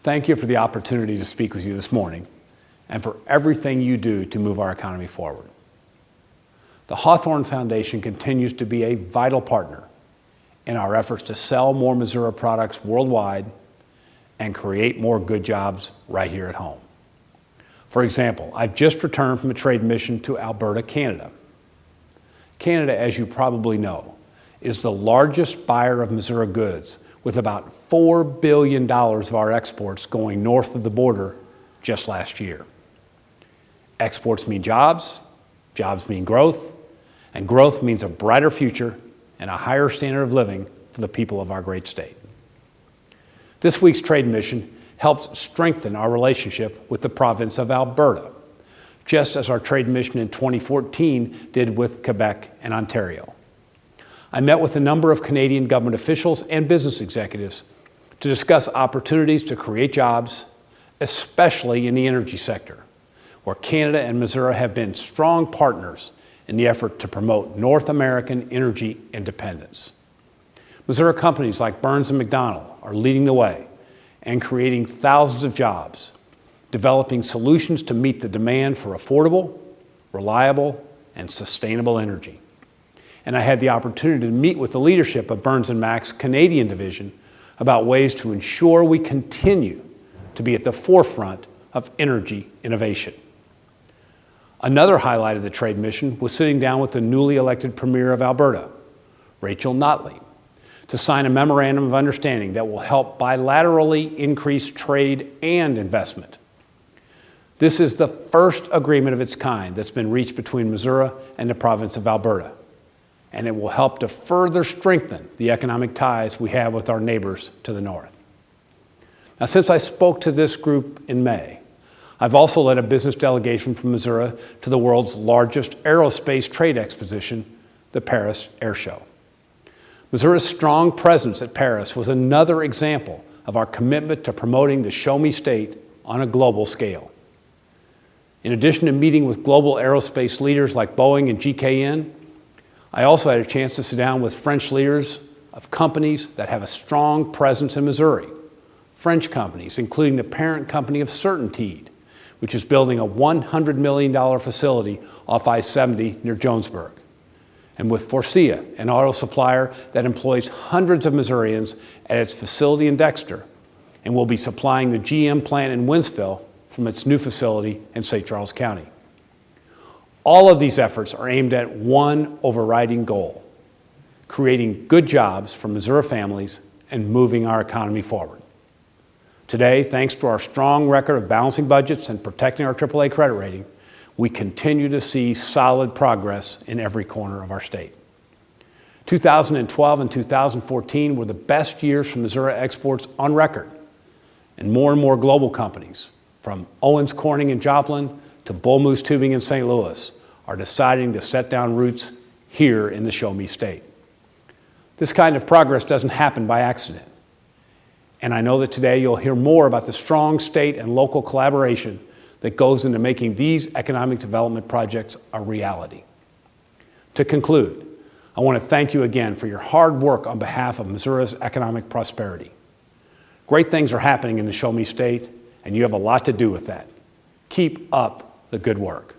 Thank you for the opportunity to speak with you this morning and for everything you do to move our economy forward. The Hawthorn Foundation continues to be a vital partner in our efforts to sell more Missouri products worldwide and create more good jobs right here at home. For example, I've just returned from a trade mission to Alberta, Canada. Canada, as you probably know, is the largest buyer of Missouri goods, with about $4 billion of our exports going north of the border just last year. Exports mean jobs, jobs mean growth, and growth means a brighter future and a higher standard of living for the people of our great state. This week's trade mission helps strengthen our relationship with the province of Alberta, just as our trade mission in 2014 did with Quebec and Ontario. I met with a number of Canadian government officials and business executives to discuss opportunities to create jobs, especially in the energy sector, where Canada and Missouri have been strong partners in the effort to promote North American energy independence. Missouri companies like Burns and McDonnell are leading the way and creating thousands of jobs, developing solutions to meet the demand for affordable, reliable, and sustainable energy. And I had the opportunity to meet with the leadership of Burns & Mac's Canadian division about ways to ensure we continue to be at the forefront of energy innovation. Another highlight of the trade mission was sitting down with the newly elected Premier of Alberta, Rachel Notley, to sign a memorandum of understanding that will help bilaterally increase trade and investment. This is the first agreement of its kind that's been reached between Missouri and the province of Alberta, and it will help to further strengthen the economic ties we have with our neighbors to the north. Now, since I spoke to this group in May, I've also led a business delegation from Missouri to the world's largest aerospace trade exposition, the Paris Air Show. Missouri's strong presence at Paris was another example of our commitment to promoting the Show Me State on a global scale. In addition to meeting with global aerospace leaders like Boeing and GKN, I also had a chance to sit down with French leaders of companies that have a strong presence in Missouri. French companies, including the parent company of Certainteed, which is building a $100 million facility off I-70 near Jonesburg. And with Forcia, an auto supplier that employs hundreds of Missourians at its facility in Dexter and will be supplying the GM plant in Winsville from its new facility in St. Charles County. All of these efforts are aimed at one overriding goal: creating good jobs for Missouri families and moving our economy forward. Today, thanks to our strong record of balancing budgets and protecting our AAA credit rating, we continue to see solid progress in every corner of our state. 2012 and 2014 were the best years for Missouri exports on record, and more global companies, from Owens Corning in Joplin to Bull Moose Tubing in St. Louis, are deciding to set down roots here in the Show Me State. This kind of progress doesn't happen by accident. And I know that today you'll hear more about the strong state and local collaboration that goes into making these economic development projects a reality. To conclude, I want to thank you again for your hard work on behalf of Missouri's economic prosperity. Great things are happening in the Show Me State, and you have a lot to do with that. Keep up the good work.